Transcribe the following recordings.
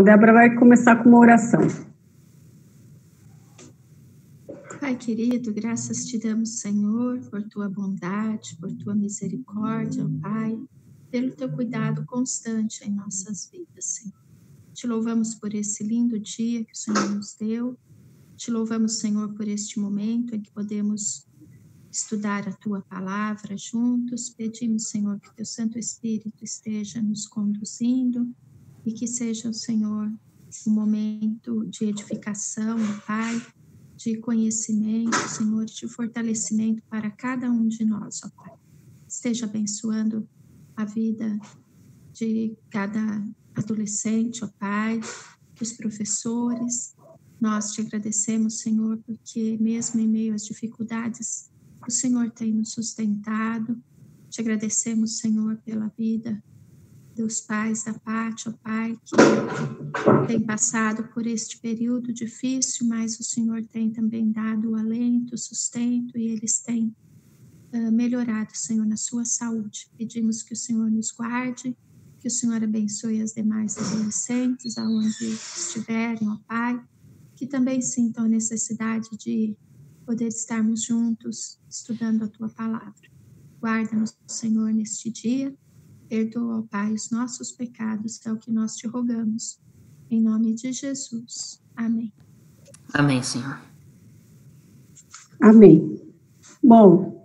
A Débora vai começar com uma oração. Pai querido, graças te damos, Senhor, por tua bondade, por tua misericórdia, Pai, pelo teu cuidado constante em nossas vidas, Senhor. Te louvamos por esse lindo dia que o Senhor nos deu. Te louvamos, Senhor, por este momento em que podemos estudar a tua palavra juntos. Pedimos, Senhor, que teu Santo Espírito esteja nos conduzindo e que seja o Senhor um momento de edificação, Pai, de conhecimento, Senhor, de fortalecimento para cada um de nós, ó Pai. Esteja abençoando a vida de cada adolescente, ó Pai, dos professores. Nós te agradecemos, Senhor, porque mesmo em meio às dificuldades, o Senhor tem nos sustentado. Te agradecemos, Senhor, pela vida dos pais da Pátio, ó Pai, que tem passado por este período difícil, mas o Senhor tem também dado o alento, o sustento, e eles têm melhorado, Senhor, na sua saúde. Pedimos que o Senhor nos guarde, que o Senhor abençoe as demais adolescentes, aonde estiverem, ó Pai, que também sintam a necessidade de poder estarmos juntos, estudando a Tua Palavra. Guarda-nos, Senhor, neste dia. Perdoa, ó Pai, os nossos pecados, que é o que nós te rogamos. Em nome de Jesus. Amém. Amém, Senhor. Amém. Bom,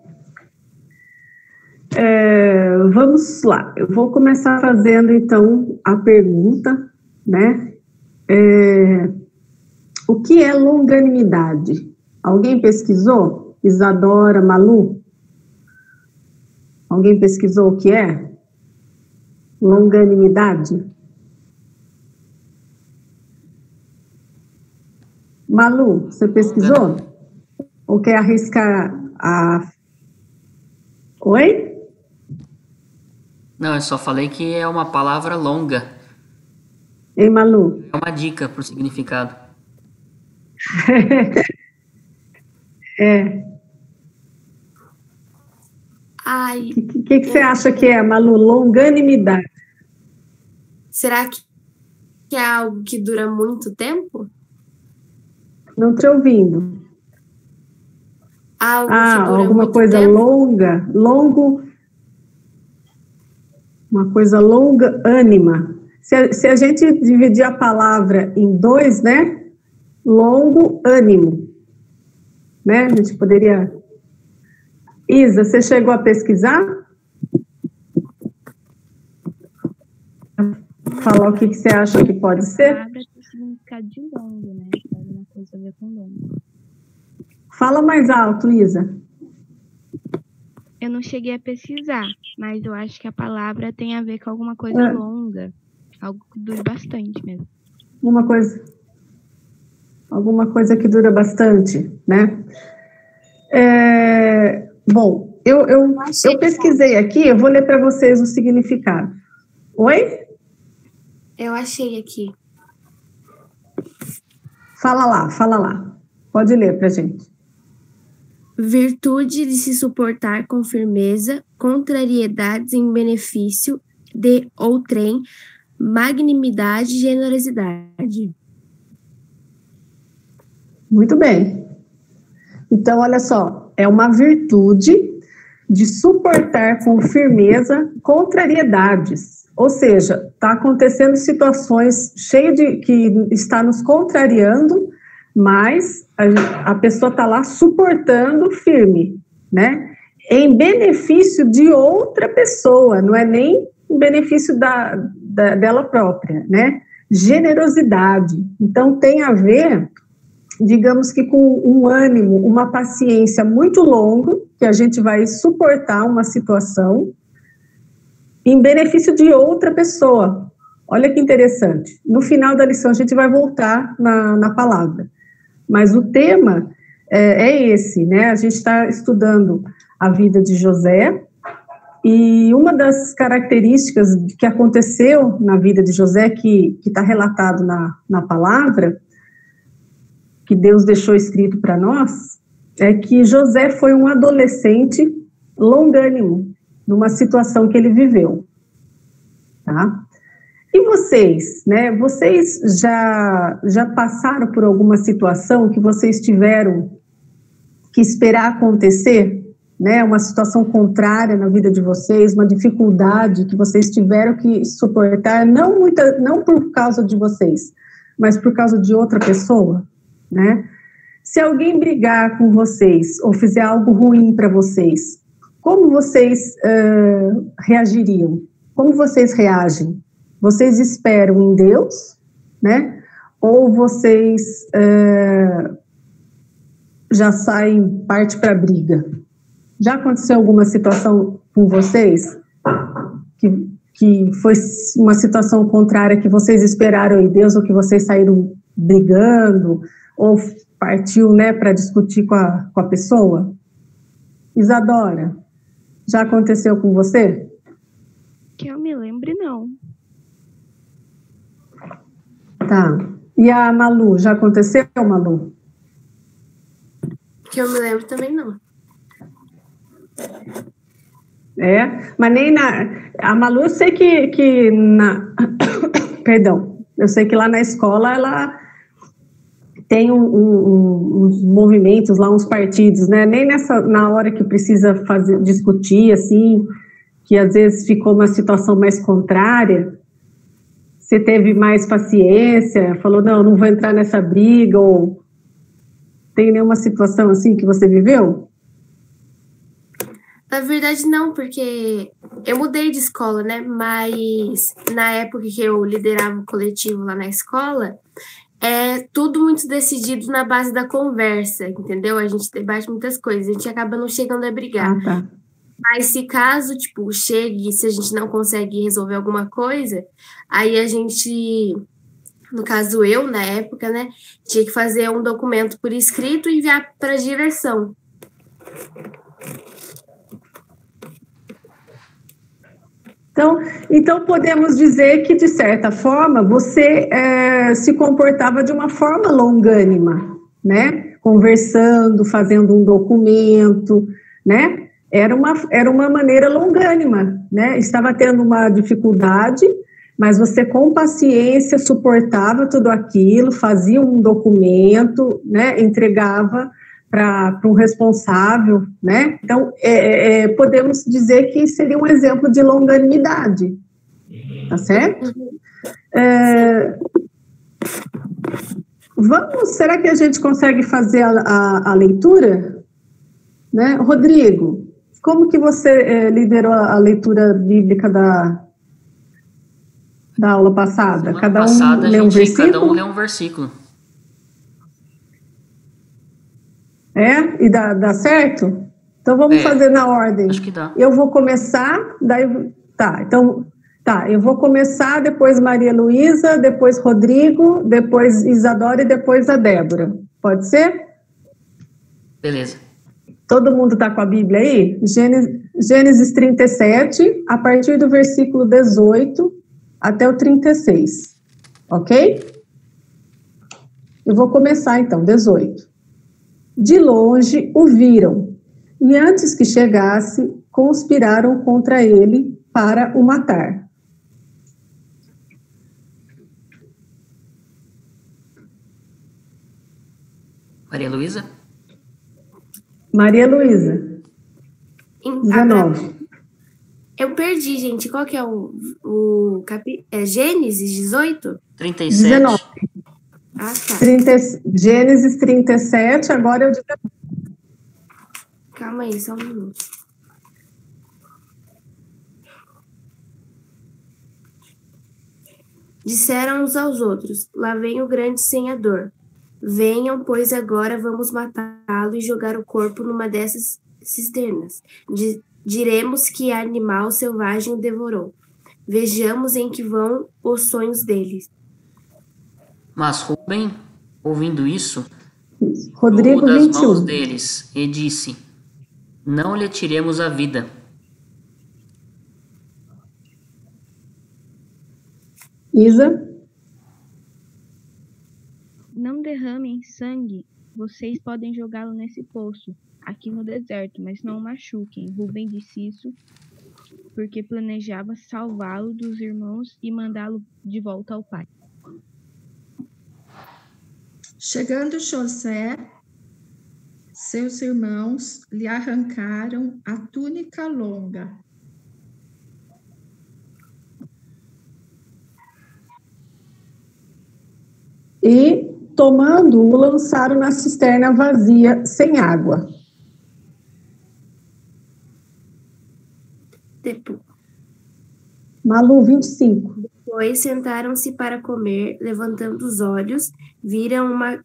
vamos lá. Eu vou começar fazendo, então, a pergunta, né? O que é longanimidade? Alguém pesquisou? Isadora, Malu? Alguém pesquisou o que é? Longanimidade? Malu, você pesquisou? Ou quer arriscar a... Oi? Não, eu só falei que é uma palavra longa. Ei, Malu? É uma dica para o significado. Ai. O que você acha que é, Malu? Longanimidade. Será que é algo que dura muito tempo? Não estou ouvindo. Algo que dura alguma muito coisa tempo? longa, longo, uma coisa longa, ânima. Se a gente dividir a palavra em dois, né? Longo, ânimo. Né? A gente poderia... Isa, você chegou a pesquisar? Falar o que você acha que pode ser? A palavra tem significado de longo, né? Alguma coisa a ver com longo. Fala mais alto, Isa. Eu não cheguei a pesquisar, mas eu acho que a palavra tem a ver com alguma coisa longa. Algo que dure bastante mesmo. Alguma coisa que dura bastante, né? Bom, eu pesquisei aqui, eu vou ler para vocês o significado. Oi? Eu achei aqui. Fala lá. Pode ler pra gente. Virtude de se suportar com firmeza contrariedades em benefício de outrem, magnanimidade e generosidade. Muito bem. Então, olha só, é uma virtude de suportar com firmeza contrariedades. Ou seja, está acontecendo situações cheias de que está nos contrariando, mas a pessoa está lá suportando firme, né? Em benefício de outra pessoa, não é nem em benefício dela própria, né? Generosidade. Então, tem a ver, digamos que com um ânimo, uma paciência muito longa, que a gente vai suportar uma situação em benefício de outra pessoa. Olha que interessante. No final da lição, a gente vai voltar na palavra. Mas o tema é esse, né? A gente está estudando a vida de José, e uma das características que aconteceu na vida de José, que está relatado na palavra, que Deus deixou escrito para nós, é que José foi um adolescente longânimo, numa situação que ele viveu, tá? E vocês, né? Vocês já passaram por alguma situação que vocês tiveram que esperar acontecer, né? Uma situação contrária na vida de vocês, uma dificuldade que vocês tiveram que suportar, não por causa de vocês, mas por causa de outra pessoa, né? Se alguém brigar com vocês ou fizer algo ruim para vocês, como vocês reagiriam? Como vocês reagem? Vocês esperam em Deus, né? Ou vocês já saem, parte para a briga? Já aconteceu alguma situação com vocês que foi uma situação contrária que vocês esperaram em Deus ou que vocês saíram brigando ou partiu, né, para discutir com a pessoa? Isadora, já aconteceu com você? Que eu me lembre, não. Tá. E a Malu, já aconteceu, Malu? Que eu me lembro também não. Mas nem a Malu, eu sei que perdão, eu sei que lá na escola ela tem uns movimentos lá, uns partidos, né? Nem na hora que precisa discutir, assim, que às vezes ficou uma situação mais contrária, você teve mais paciência, falou, não vou entrar nessa briga, ou tem nenhuma situação assim que você viveu? Na verdade, não, porque eu mudei de escola, né? Mas na época que eu liderava o coletivo lá na escola, é tudo muito decidido na base da conversa, entendeu? A gente debate muitas coisas, a gente acaba não chegando a brigar. Tá. Mas se caso, chegue, se a gente não consegue resolver alguma coisa, aí a gente, no caso eu, na época, né, tinha que fazer um documento por escrito e enviar para a direção. Então, podemos dizer que, de certa forma, você se comportava de uma forma longânima, né? Conversando, fazendo um documento, né? Era uma maneira longânima, né? Estava tendo uma dificuldade, mas você, com paciência, suportava tudo aquilo, fazia um documento, né? Entregava para um responsável, né? Então, podemos dizer que seria um exemplo de longanimidade, tá certo? Será que a gente consegue fazer a leitura? Né? Rodrigo, como que você liderou a leitura bíblica da aula passada? Cada um lê um versículo? Cada um lê um versículo. E dá certo? Então vamos fazer na ordem. Acho que dá. Eu vou começar, eu vou começar, depois Maria Luísa, depois Rodrigo, depois Isadora e depois a Débora. Pode ser? Beleza. Todo mundo está com a Bíblia aí? Gênesis 37, a partir do versículo 18 até o 36. Ok? Eu vou começar então, 18. De longe o viram, e antes que chegasse, conspiraram contra ele para o matar. Maria Luísa? Maria Luísa. 19. Eu perdi, gente. Qual que é o Gênesis 18? 37. 19. Ah, tá. Gênesis 37, agora eu digo. Calma aí, só um minuto. Disseram uns aos outros, lá vem o grande senhador. Venham, pois agora vamos matá-lo e jogar o corpo numa dessas cisternas. Diremos que animal selvagem o devorou. Vejamos em que vão os sonhos deles. Mas Rubem, ouvindo isso, Rodrigo tomou das 21. mãos deles e disse, não lhe tiremos a vida. Isa? Não derramem sangue, vocês podem jogá-lo nesse poço, aqui no deserto, mas não o machuquem. Rubem disse isso porque planejava salvá-lo dos irmãos e mandá-lo de volta ao pai. Chegando José, seus irmãos lhe arrancaram a túnica longa. E, tomando-o, lançaram na cisterna vazia, sem água. Malu, 25. Depois sentaram-se para comer, levantando os olhos, viram uma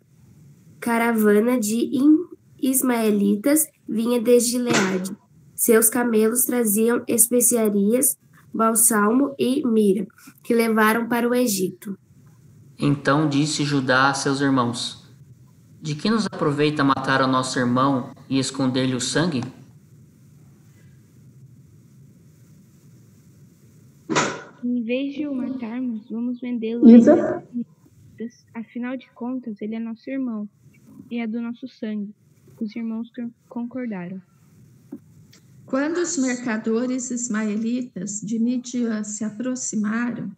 caravana de ismaelitas vinha desde Gileade. Seus camelos traziam especiarias, balsamo e mira, que levaram para o Egito. Então disse Judá a seus irmãos: De que nos aproveita matar o nosso irmão e esconder-lhe o sangue? Em vez de o matarmos, vamos vendê-lo. Isa? Afinal de contas, ele é nosso irmão e é do nosso sangue. Os irmãos concordaram. Quando os mercadores ismaelitas de Midian se aproximaram,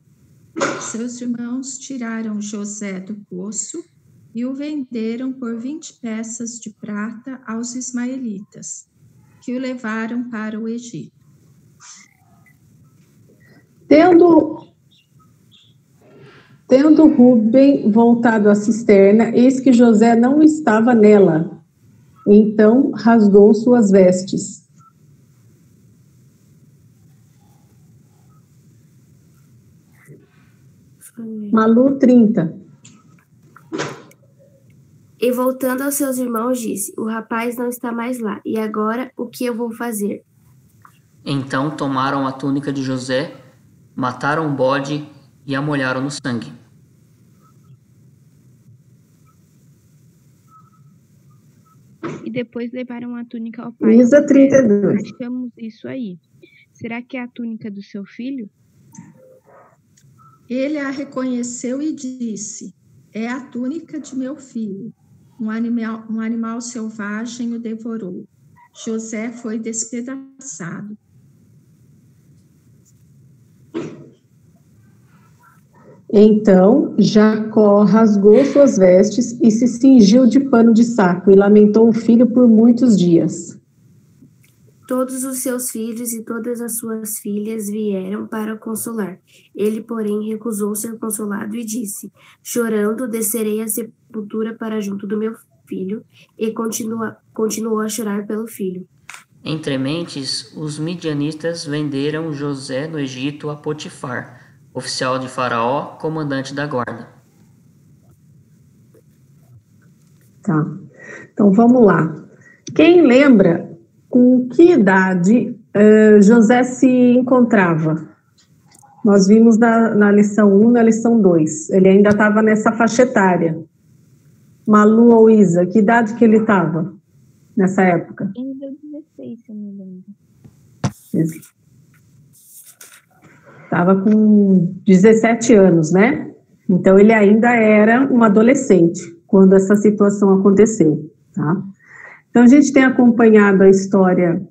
seus irmãos tiraram José do poço e o venderam por 20 peças de prata aos ismaelitas, que o levaram para o Egito. Tendo Rúben voltado à cisterna, eis que José não estava nela. Então rasgou suas vestes. Malu, 30. E voltando aos seus irmãos, disse: O rapaz não está mais lá, e agora o que eu vou fazer? Então tomaram a túnica de José, mataram o bode e a molharam no sangue. E depois levaram a túnica ao pai. Isa, 32. Achamos isso aí. Será que é a túnica do seu filho? Ele a reconheceu e disse: É a túnica de meu filho. Um animal selvagem o devorou. José foi despedaçado. Então Jacó rasgou suas vestes e se cingiu de pano de saco e lamentou o filho por muitos dias. Todos os seus filhos e todas as suas filhas vieram para o consolar. Ele, porém, recusou ser consolado e disse: Chorando, descerei à sepultura para junto do meu filho, e continuou a chorar pelo filho. Entre mentes, os midianitas venderam José no Egito a Potifar, oficial de Faraó, comandante da guarda. Tá. Então vamos lá. Quem lembra com que idade José se encontrava? Nós vimos na lição 1, na lição 2. Ele ainda estava nessa faixa etária. Malu ou Isa, que idade que ele estava nessa época? Ainda 16, se eu não me lembro. Estava com 17 anos, né? Então ele ainda era um adolescente quando essa situação aconteceu, tá? Então a gente tem acompanhado a história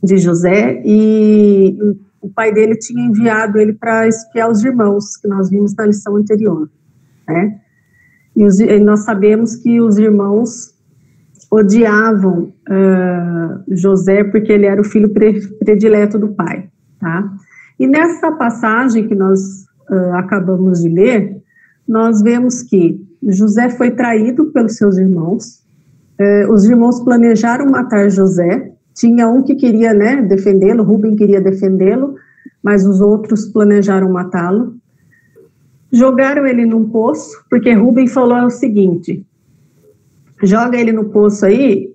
de José e o pai dele tinha enviado ele para espiar os irmãos, que nós vimos na lição anterior, né? E nós sabemos que os irmãos odiavam José porque ele era o filho predileto do pai, tá? E nessa passagem que nós acabamos de ler, nós vemos que José foi traído pelos seus irmãos, os irmãos planejaram matar José, tinha um que queria, né, defendê-lo, Rúben queria defendê-lo, mas os outros planejaram matá-lo. Jogaram ele num poço, porque Rúben falou o seguinte: joga ele no poço aí,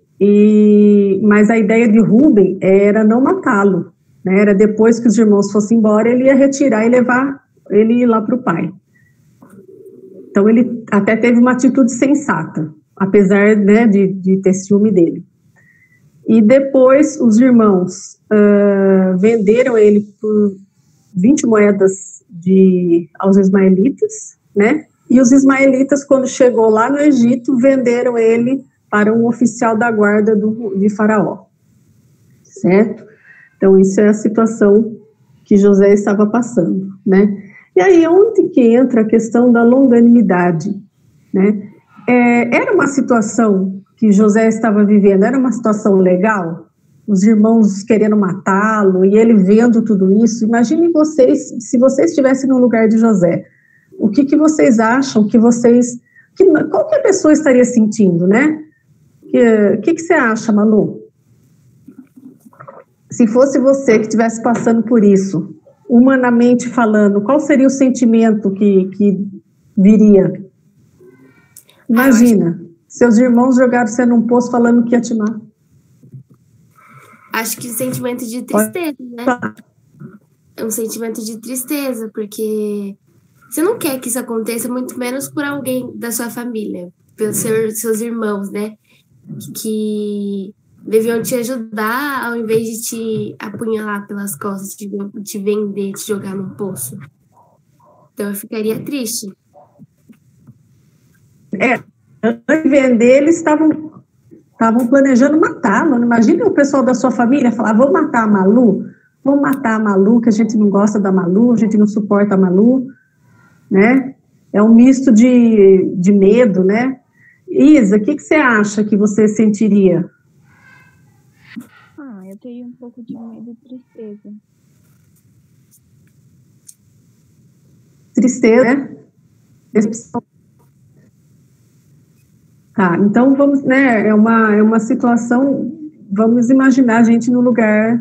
mas a ideia de Rúben era não matá-lo, né, era depois que os irmãos fossem embora, ele ia retirar e levar ele lá para o pai. Então ele até teve uma atitude sensata, apesar, né, de ter ciúme dele. E depois os irmãos venderam ele por 20 moedas aos ismaelitas, né? E os ismaelitas, quando chegou lá no Egito, venderam ele para um oficial da guarda de Faraó, certo? Então, isso é a situação que José estava passando, né? E aí, onde que entra a questão da longanimidade, né? Era uma situação que José estava vivendo, era uma situação legal? Os irmãos querendo matá-lo e ele vendo tudo isso. Imaginem vocês, se vocês estivessem no lugar de José, o que vocês acham qualquer pessoa estaria sentindo, né? O que você acha, Manu? Se fosse você que estivesse passando por isso, humanamente falando, qual seria o sentimento que viria? Imagina, seus irmãos jogaram você num poço falando que ia te matar. Acho que o sentimento de tristeza, né? É um sentimento de tristeza, porque você não quer que isso aconteça, muito menos por alguém da sua família, pelos seus irmãos, né? Que deviam te ajudar ao invés de te apunhalar pelas costas, te vender, te jogar no poço. Então eu ficaria triste. Antes de vender, eles estavam planejando matá-lo. Imagina o pessoal da sua família falar, vamos matar a Malu, que a gente não gosta da Malu, a gente não suporta a Malu, né? É um misto de medo, né? Isa, o que você acha que você sentiria? Eu teria um pouco de medo e tristeza. Tristeza, né? Tá, então vamos, né? É uma situação. Vamos imaginar a gente no lugar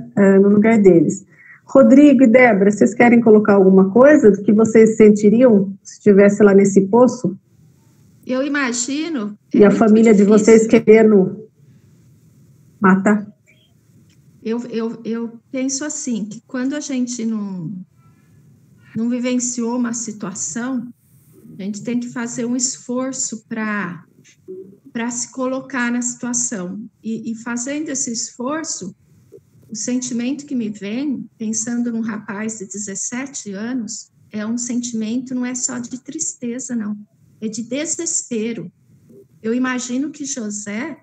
deles. Rodrigo e Débora, vocês querem colocar alguma coisa do que vocês sentiriam se estivesse lá nesse poço? Eu imagino. E a família de vocês querendo matar? Eu penso assim, que quando a gente não vivenciou uma situação, a gente tem que fazer um esforço para se colocar na situação. E fazendo esse esforço, o sentimento que me vem, pensando num rapaz de 17 anos, é um sentimento, não é só de tristeza, não, é de desespero. Eu imagino que José,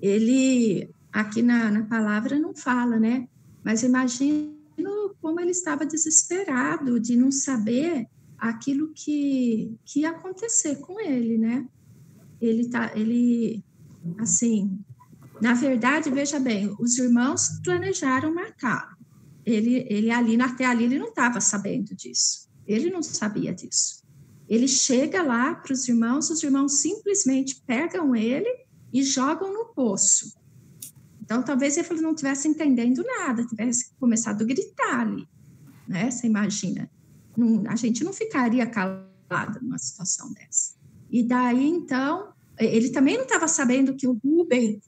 ele, aqui na palavra não fala, né? Mas imagino como ele estava desesperado de não saber aquilo que ia acontecer com ele, né? Ele, assim, na verdade, veja bem, os irmãos planejaram matá-lo. Ele ali, até ali, ele não estava sabendo disso. Ele não sabia disso. Ele chega lá para os irmãos simplesmente pegam ele e jogam no poço. Então, talvez ele não estivesse entendendo nada, tivesse começado a gritar ali, né? Você imagina. A gente não ficaria calada numa situação dessa. E daí, então, ele também não estava sabendo que o Rubem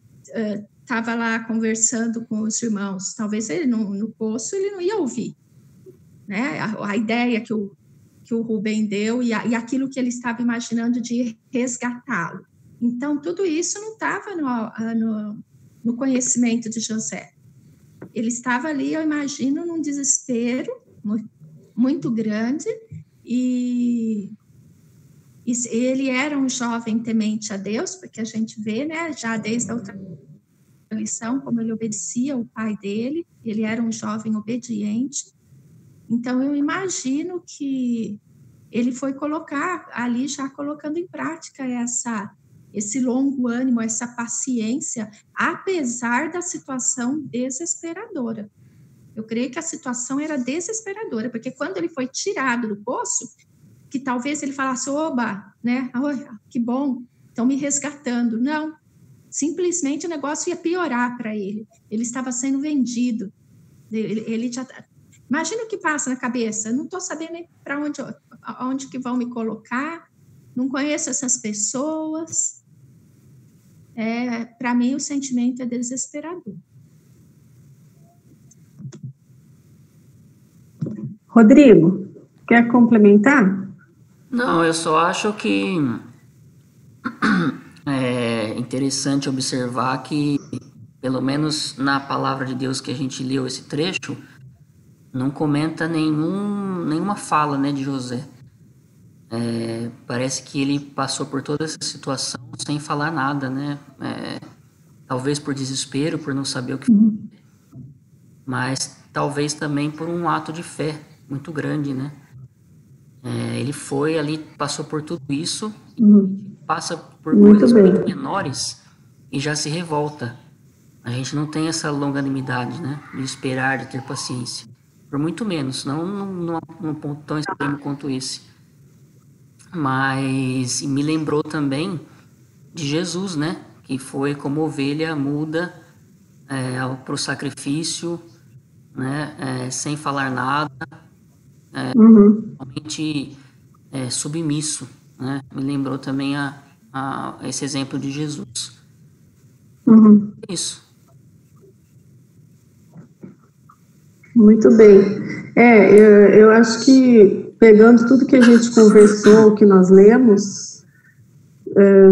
estava lá conversando com os irmãos. Talvez ele, no poço, ele não ia ouvir, né? A ideia que o Rubem deu e aquilo que ele estava imaginando de resgatá-lo. Então, tudo isso não estava no conhecimento de José. Ele estava ali, eu imagino, num desespero muito grande, e ele era um jovem temente a Deus, porque a gente vê, né, já desde a outra lição, como ele obedecia ao pai dele, ele era um jovem obediente. Então, eu imagino que ele foi colocar ali, já colocando em prática esse longo ânimo, essa paciência, apesar da situação desesperadora. Eu creio que a situação era desesperadora, porque quando ele foi tirado do poço, que talvez ele falasse, oba, né, que bom, estão me resgatando. Não, simplesmente o negócio ia piorar para ele. Ele estava sendo vendido. Ele já... Imagina o que passa na cabeça. Não estou sabendo nem para onde que vão me colocar, não conheço essas pessoas. Para mim, o sentimento é desesperador. Rodrigo, quer complementar? Não, eu só acho que é interessante observar que, pelo menos na palavra de Deus que a gente leu esse trecho, não comenta nenhuma fala, né, de José. Parece que ele passou por toda essa situação sem falar nada, né? Talvez por desespero, por não saber o que fazer. mas talvez também por um ato de fé muito grande, né? Ele foi ali, passou por tudo isso, passa por coisas muito menores e já se revolta. A gente não tem essa longanimidade, né? De esperar, de ter paciência. Por muito menos, não num ponto tão extremo quanto esse. Mas me lembrou também de Jesus, né? Que foi como ovelha muda para o sacrifício, né? Sem falar nada, realmente submisso, né? Me lembrou também a esse exemplo de Jesus. Isso. Muito bem. Eu acho que, pegando tudo que a gente conversou, que nós lemos,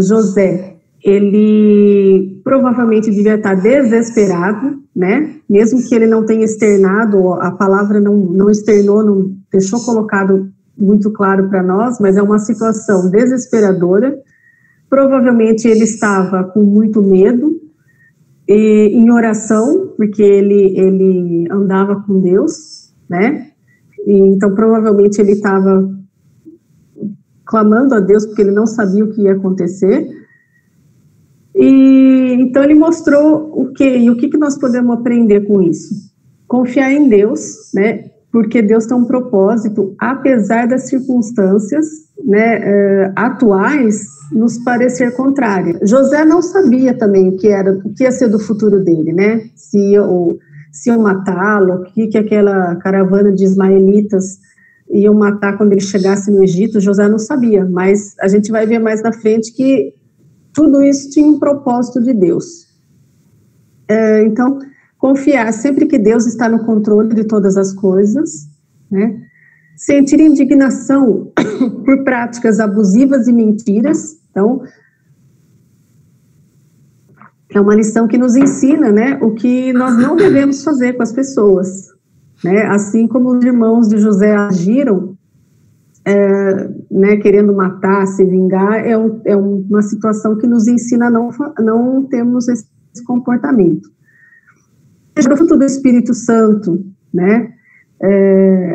José, ele provavelmente devia estar desesperado, né? Mesmo que ele não tenha externado, a palavra não externou, não deixou colocado muito claro para nós, mas é uma situação desesperadora. Provavelmente ele estava com muito medo, e em oração, porque ele andava com Deus, né? E, então, provavelmente ele estava clamando a Deus, porque ele não sabia o que ia acontecer. E então ele mostrou o que nós podemos aprender com isso? Confiar em Deus, né? Porque Deus tem um propósito, apesar das circunstâncias, né, atuais, nos parecer contrária. José não sabia também o que ia ser do futuro dele, né? Se iam matá-lo, o que aquela caravana de ismaelitas iam matar quando ele chegasse no Egito, José não sabia, mas a gente vai ver mais na frente que tudo isso tinha um propósito de Deus. Então, confiar sempre que Deus está no controle de todas as coisas, né? Sentir indignação por práticas abusivas e mentiras. Então, é uma lição que nos ensina, né, o que nós não devemos fazer com as pessoas, né? Assim como os irmãos de José agiram, né, querendo matar, se vingar, é uma situação que nos ensina a não termos esse comportamento. O fruto do Espírito Santo, né?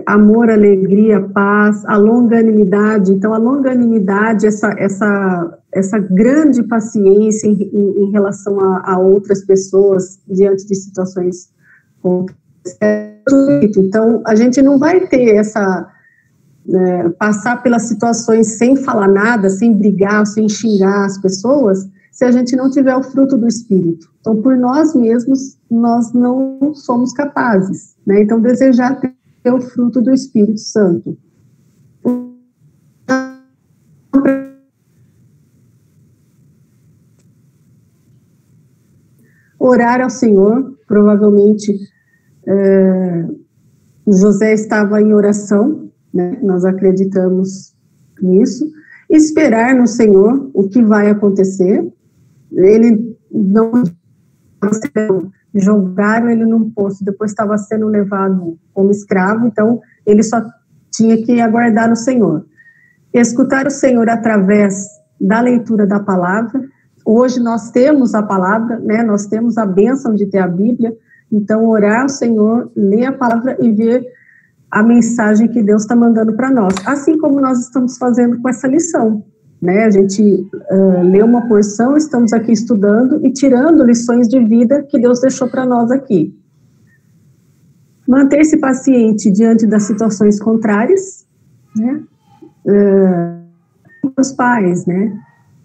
Amor, alegria, paz, a longanimidade. Então, a longanimidade, essa grande paciência em relação a outras pessoas diante de situações complexas. Então, a gente não vai ter passar pelas situações sem falar nada, sem brigar, sem xingar as pessoas, se a gente não tiver o fruto do Espírito. Então, por nós mesmos, nós não somos capazes, né? Então, desejar ter o fruto do Espírito Santo. Orar ao Senhor, provavelmente José estava em oração, né? Nós acreditamos nisso. Esperar no Senhor o que vai acontecer. Ele não jogaram ele num poço, depois estava sendo levado como escravo, então ele só tinha que aguardar no Senhor. Escutar o Senhor através da leitura da palavra. Hoje nós temos a palavra, né? Nós temos a bênção de ter a Bíblia, então orar ao Senhor, ler a palavra e ver a mensagem que Deus está mandando para nós, assim como nós estamos fazendo com essa lição, né? A gente lê uma porção, estamos aqui estudando e tirando lições de vida que Deus deixou para nós aqui. Manter-se paciente diante das situações contrárias, né? Os pais, né?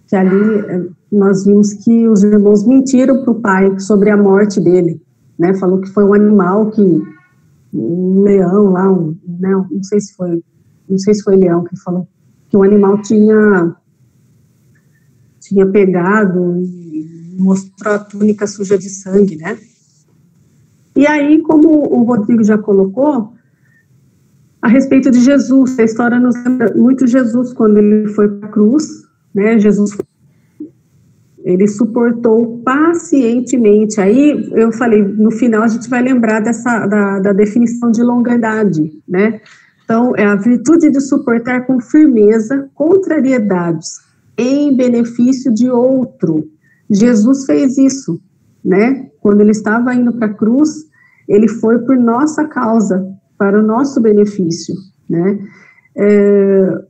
Que ali nós vimos que os irmãos mentiram para o pai sobre a morte dele, né? Falou que foi um animal um leão lá, né? Não sei se foi leão que falou que o animal tinha pegado e mostrou a túnica suja de sangue, né? E aí, como o Rodrigo já colocou, a respeito de Jesus, a história nos lembra muito Jesus quando ele foi para a cruz, né? Jesus, ele suportou pacientemente. Aí eu falei, no final a gente vai lembrar da definição de longanimidade, né? Então, é a virtude de suportar com firmeza contrariedades em benefício de outro. Jesus fez isso, né? Quando ele estava indo para a cruz, ele foi por nossa causa, para o nosso benefício, né?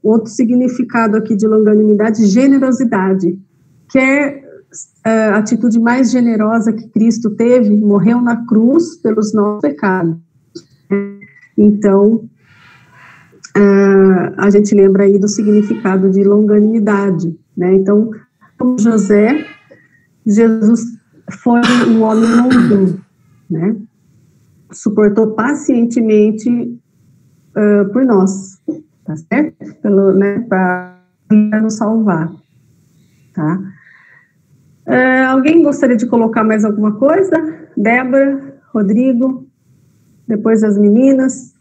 Outro significado aqui de longanimidade, generosidade, que é a atitude mais generosa que Cristo teve, morreu na cruz pelos nossos pecados. Então, a gente lembra aí do significado de longanimidade, né? Então, como José, Jesus foi um homem longínquo, né? Suportou pacientemente por nós, tá certo? Para nos salvar, tá? Alguém gostaria de colocar mais alguma coisa? Débora, Rodrigo, depois as meninas.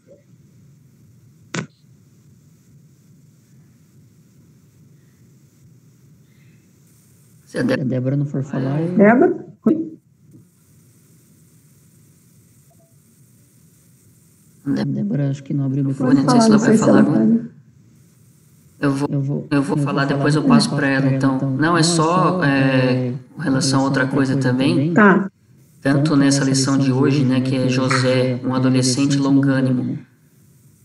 Se a Débora não for falar... Débora? Débora, acho que não abriu o microfone, não sei se ela vai falar agora. Eu vou falar, depois eu passo para ela, então. Não, é só com relação a outra coisa também. Tá. Tanto nessa lição de hoje, né, que é José, um adolescente longânimo,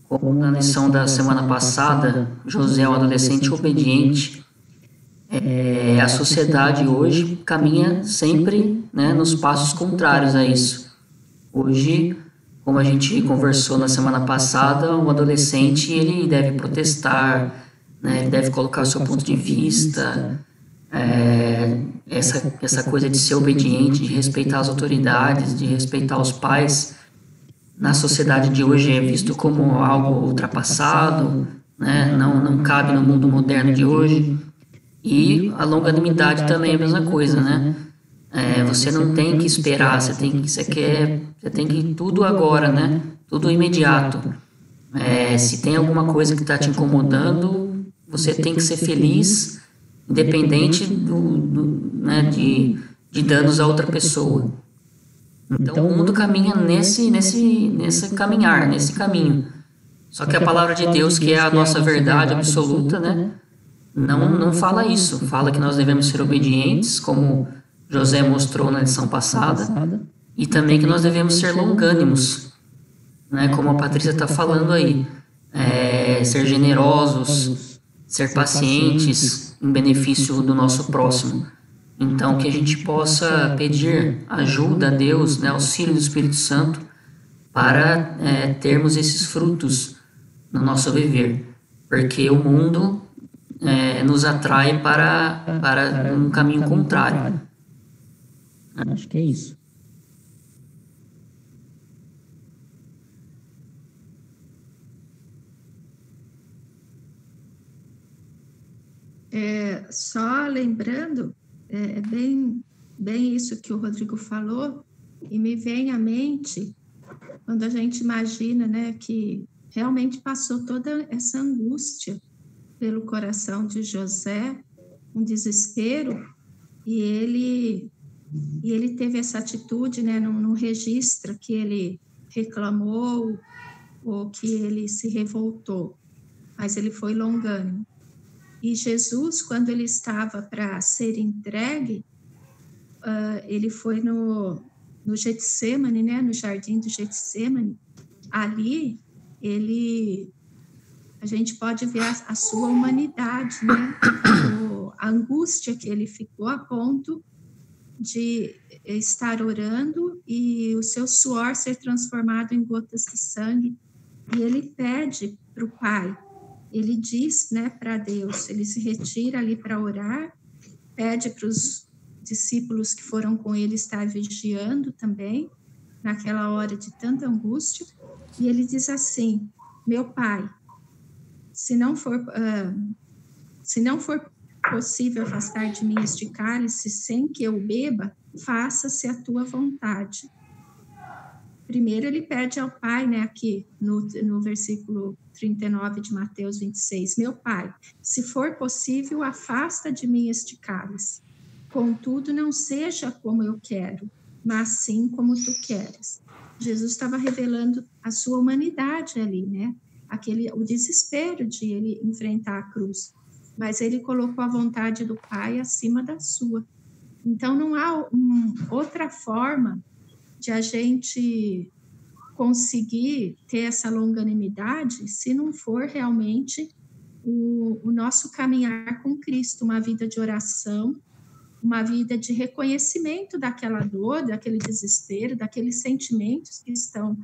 como na lição da semana passada, José, um adolescente obediente. A sociedade hoje caminha sempre, né, nos passos contrários a isso. Hoje, como a gente conversou na semana passada, um adolescente ele deve protestar, né, ele deve colocar o seu ponto de vista, essa coisa de ser obediente, de respeitar as autoridades, de respeitar os pais, na sociedade de hoje é visto como algo ultrapassado, né, não cabe no mundo moderno de hoje. E a longanimidade também é a mesma coisa, né? Você não tem que esperar, você tem que tudo agora, né? Tudo imediato. Se tem alguma coisa que está te incomodando, você tem que ser feliz, independente né, de danos a outra pessoa. Então o mundo caminha nesse caminhar, nesse caminho. Só que a palavra de Deus, que é a nossa verdade absoluta, né? Não fala isso. Fala que nós devemos ser obedientes, como José mostrou na lição passada, e também que nós devemos ser longânimos, né, como a Patrícia está falando aí, ser generosos, ser pacientes em benefício do nosso próximo. Então, que a gente possa pedir ajuda a Deus, né, auxílio do Espírito Santo, para termos esses frutos no nosso viver, porque o mundo nos atrai para um caminho contrário. Acho que é isso. Só lembrando, bem isso que o Rodrigo falou, e me vem à mente, quando a gente imagina, né, que realmente passou toda essa angústia pelo coração de José, um desespero, e ele teve essa atitude, né, não registra que ele reclamou ou que ele se revoltou, mas ele foi longânimo. E Jesus, quando ele estava para ser entregue, ele foi no Getsêmani, né, no jardim do Getsêmani. Ali, a gente pode ver a sua humanidade, né, a angústia que ele ficou a ponto de estar orando e o seu suor ser transformado em gotas de sangue. E ele pede para o Pai, ele diz, né, para Deus, ele se retira ali para orar, pede para os discípulos que foram com ele estar vigiando também, naquela hora de tanta angústia, e ele diz assim: meu Pai, se não for possível afastar de mim este cálice sem que eu beba, faça-se a tua vontade. Primeiro ele pede ao Pai, né, aqui no versículo 39 de Mateus 26, meu Pai, se for possível, afasta de mim este cálice. Contudo, não seja como eu quero, mas sim como tu queres. Jesus estava revelando a sua humanidade ali, né? O desespero de ele enfrentar a cruz. Mas ele colocou a vontade do Pai acima da sua. Então, não há outra forma de a gente conseguir ter essa longanimidade se não for realmente o nosso caminhar com Cristo, uma vida de oração, uma vida de reconhecimento daquela dor, daquele desespero, daqueles sentimentos que estão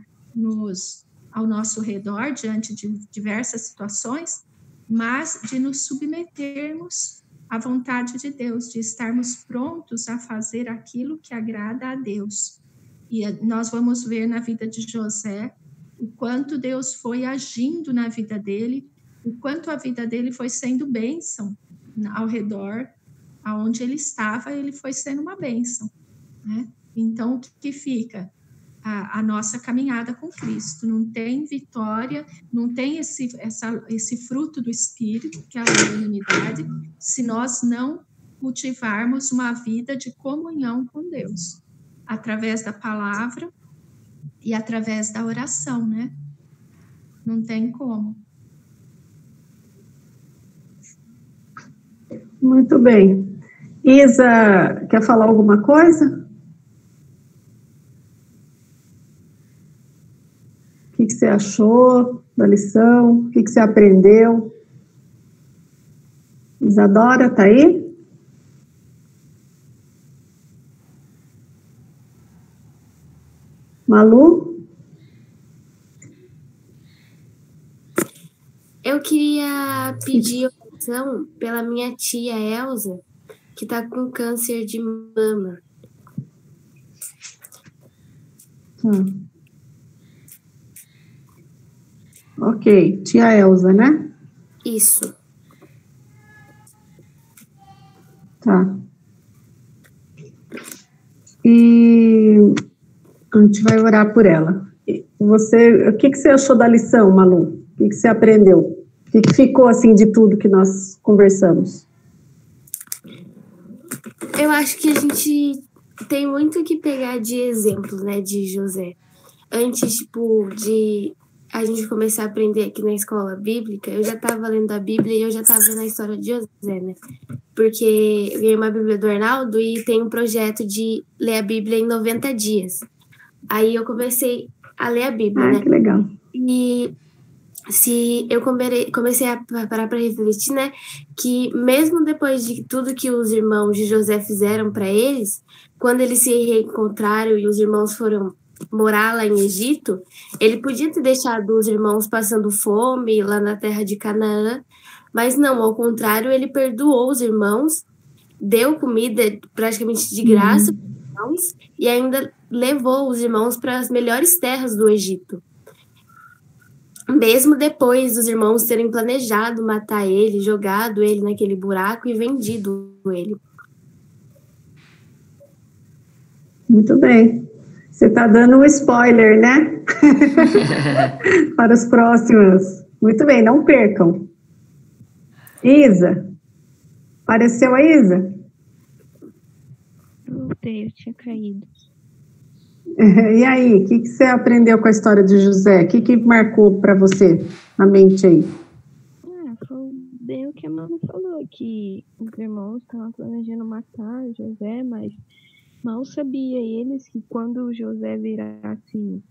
ao nosso redor diante de diversas situações, mas de nos submetermos à vontade de Deus, de estarmos prontos a fazer aquilo que agrada a Deus. E nós vamos ver na vida de José o quanto Deus foi agindo na vida dele, o quanto a vida dele foi sendo bênção ao redor, aonde ele estava, ele foi sendo uma bênção, né? Então, o que fica? A nossa caminhada com Cristo. Não tem vitória, não tem esse fruto do Espírito, que é a unanimidade, se nós não cultivarmos uma vida de comunhão com Deus, através da palavra e através da oração, né? Não tem como. Muito bem. Isa, quer falar alguma coisa? O que você achou da lição? O que você aprendeu? Isadora, tá aí? Malu? Eu queria pedir oração pela minha tia Elza, que está com câncer de mama. Ok, tia Elza, né? Isso. Tá. E a gente vai orar por ela. O que você achou da lição, Malu? O que você aprendeu? O que ficou, assim, de tudo que nós conversamos? Eu acho que a gente tem muito que pegar de exemplos, né, de José. Antes, de a gente começar a aprender aqui na escola bíblica, eu já estava lendo a Bíblia e eu já estava vendo a história de José, né? Porque eu ganhei uma Bíblia do Arnaldo e tem um projeto de ler a Bíblia em 90 dias. Aí eu comecei a ler a Bíblia, né? Que legal. E eu comecei a parar para refletir, né, que mesmo depois de tudo que os irmãos de José fizeram para eles, quando eles se reencontraram e os irmãos foram morar lá em Egito, ele podia ter deixado os irmãos passando fome lá na terra de Canaã, mas não, ao contrário, ele perdoou os irmãos, deu comida praticamente de graça para os irmãos e ainda levou os irmãos para as melhores terras do Egito. Mesmo depois dos irmãos terem planejado matar ele, jogado ele naquele buraco e vendido ele. Muito bem. Você está dando um spoiler, né? Para os próximos. Muito bem, não percam. Isa. Apareceu a Isa? Voltei, eu tinha caído. E aí, o que você aprendeu com a história de José? O que marcou para você na mente aí? Foi bem o que a Manu falou, que os irmãos estavam planejando matar José, mas mal sabia eles que quando José virasse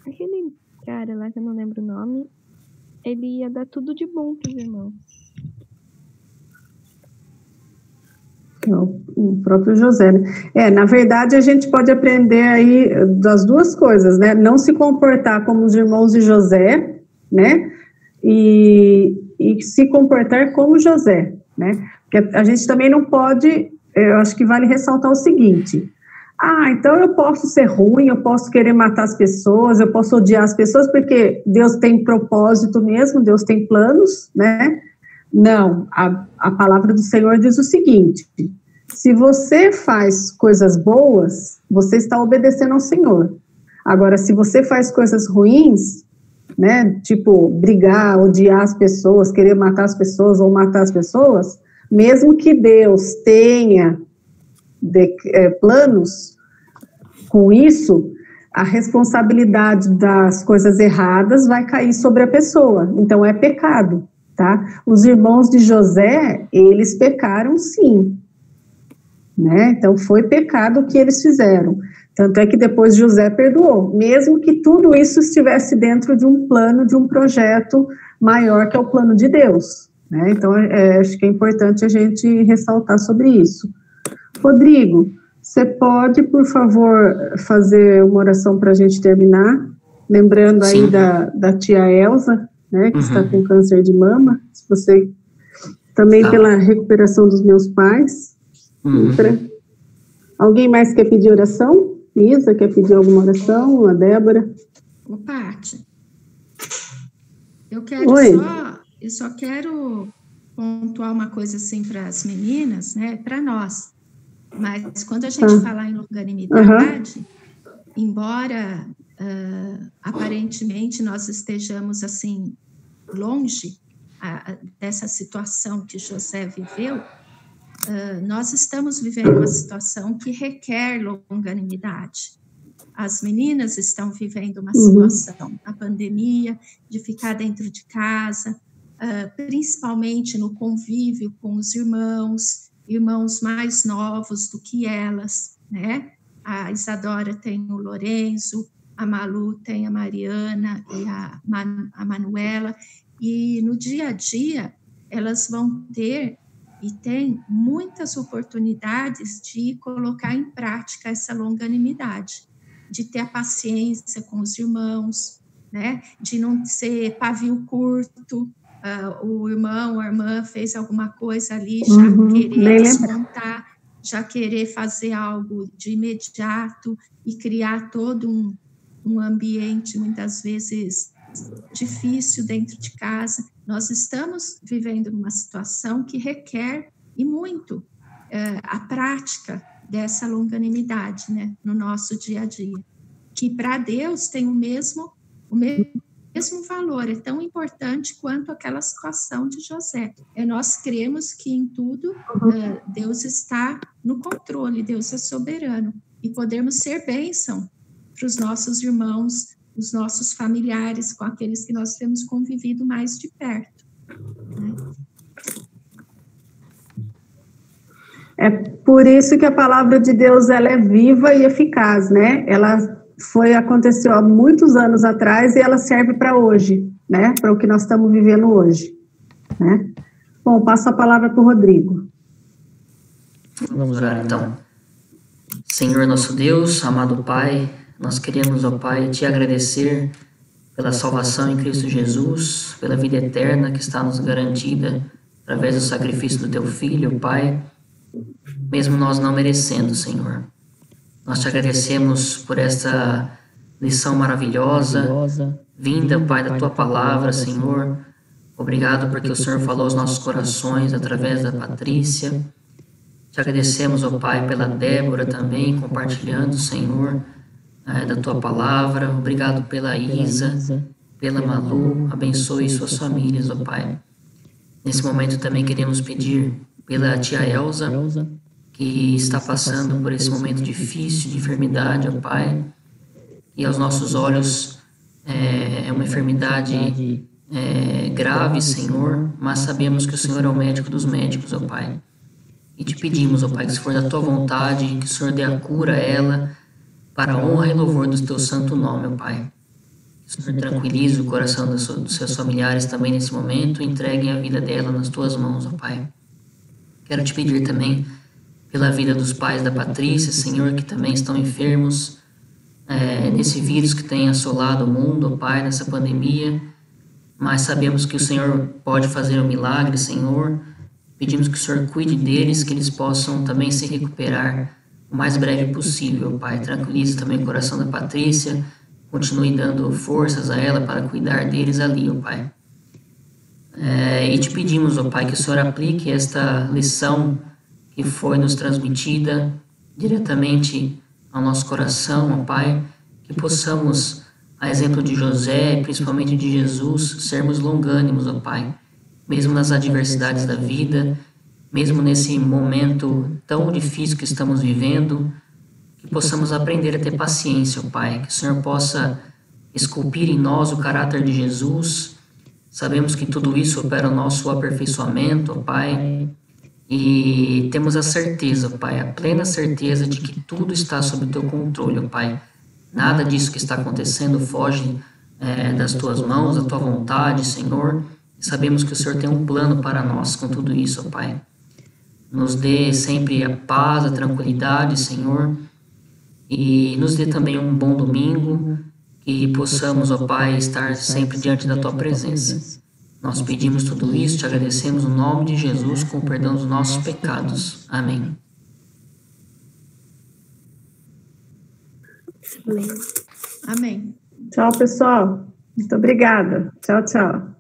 aquele cara lá que eu não lembro o nome, ele ia dar tudo de bom para os irmãos. O próprio José, né? Na verdade, a gente pode aprender aí das duas coisas, né? Não se comportar como os irmãos de José, né? E se comportar como José, né? Porque a gente também não pode, eu acho que vale ressaltar o seguinte: então eu posso ser ruim, eu posso querer matar as pessoas, eu posso odiar as pessoas, porque Deus tem propósito mesmo, Deus tem planos, né? Não, a palavra do Senhor diz o seguinte: se você faz coisas boas, você está obedecendo ao Senhor. Agora, se você faz coisas ruins, né, tipo brigar, odiar as pessoas, querer matar as pessoas ou matar as pessoas, mesmo que Deus tenha planos com isso, a responsabilidade das coisas erradas vai cair sobre a pessoa, então é pecado. Tá? Os irmãos de José, eles pecaram sim, né? Então foi pecado o que eles fizeram. Tanto é que depois José perdoou, mesmo que tudo isso estivesse dentro de um plano, de um projeto maior, que é o plano de Deus, né? Então, acho que é importante a gente ressaltar sobre isso. Rodrigo, você pode, por favor, fazer uma oração para a gente terminar? Lembrando aí da tia Elza, né, que está com câncer de mama, se você também pela recuperação dos meus pais. Alguém mais quer pedir oração? Isa, quer pedir alguma oração? A Débora? Ô, Paty, eu só quero pontuar uma coisa assim para as meninas, né, para nós, mas quando a gente falar em longanimidade, embora aparentemente nós estejamos assim longe dessa situação que José viveu, nós estamos vivendo uma situação que requer longanimidade. As meninas estão vivendo uma situação, a pandemia, de ficar dentro de casa, principalmente no convívio com os irmãos mais novos do que elas, né? A Isadora tem o Lorenzo, a Malu tem a Mariana e a Manuela, e no dia a dia elas vão ter e tem muitas oportunidades de colocar em prática essa longanimidade, de ter a paciência com os irmãos, né? De não ser pavio curto, o irmão, a irmã fez alguma coisa ali, já querer descontar, já querer fazer algo de imediato e criar todo um ambiente, muitas vezes, difícil dentro de casa. Nós estamos vivendo uma situação que requer, e muito, a prática dessa longanimidade, né, no nosso dia a dia, que para Deus tem o mesmo valor, é tão importante quanto aquela situação de José. Nós cremos que em tudo Deus está no controle, Deus é soberano, e podemos ser bênção para os nossos irmãos, os nossos familiares, com aqueles que nós temos convivido mais de perto, né? É por isso que a palavra de Deus ela é viva e eficaz, né? Ela aconteceu há muitos anos atrás e ela serve para hoje, né? Para o que nós estamos vivendo hoje, né? Bom, passo a palavra para o Rodrigo. Vamos orar então. Senhor nosso Deus, amado Pai, nós queremos, ó Pai, te agradecer pela salvação em Cristo Jesus, pela vida eterna que está nos garantida através do sacrifício do Teu Filho, Pai, mesmo nós não merecendo, Senhor. Nós te agradecemos por esta lição maravilhosa, vinda, Pai, da Tua Palavra, Senhor. Obrigado porque o Senhor falou aos nossos corações através da Patrícia. Te agradecemos, ó Pai, pela Débora também, compartilhando, Senhor, da Tua Palavra. Obrigado pela Isa, pela Malu. Abençoe suas famílias, ó Pai. Nesse momento também queremos pedir pela tia Elza, que está passando por esse momento difícil de enfermidade, ó Pai. E aos nossos olhos é uma enfermidade grave, Senhor, mas sabemos que o Senhor é o médico dos médicos, ó Pai. E te pedimos, ó Pai, que se for da Tua vontade, que o Senhor dê a cura a ela, para a honra e louvor do Teu santo nome, ó Pai. Que o Senhor tranquilize o coração dos seus familiares também nesse momento e entregue a vida dela nas Tuas mãos, ó Pai. Quero te pedir também pela vida dos pais da Patrícia, Senhor, que também estão enfermos nesse vírus que tem assolado o mundo, ó Pai, nessa pandemia. Mas sabemos que o Senhor pode fazer um milagre, Senhor. Pedimos que o Senhor cuide deles, que eles possam também se recuperar o mais breve possível, Pai. Tranquilize também o coração da Patrícia, continue dando forças a ela para cuidar deles ali, ó Pai. E te pedimos, ó Pai, que o Senhor aplique esta lição que foi nos transmitida diretamente ao nosso coração, ó Pai, que possamos, a exemplo de José, principalmente de Jesus, sermos longânimos, ó Pai, mesmo nas adversidades da vida, mesmo nesse momento tão difícil que estamos vivendo, que possamos aprender a ter paciência, ó Pai, que o Senhor possa esculpir em nós o caráter de Jesus. Sabemos que tudo isso opera o nosso aperfeiçoamento, ó Pai, E temos a certeza, Pai, a plena certeza de que tudo está sob o teu controle, ó Pai. Nada disso que está acontecendo foge das tuas mãos, da tua vontade, Senhor. Sabemos que o Senhor tem um plano para nós com tudo isso, ó Pai. Nos dê sempre a paz, a tranquilidade, Senhor. E nos dê também um bom domingo, que possamos, ó Pai, estar sempre diante da tua presença. Nós pedimos tudo isso, te agradecemos no nome de Jesus, com o perdão dos nossos pecados. Amém. Amém. Tchau, pessoal. Muito obrigada. Tchau, tchau.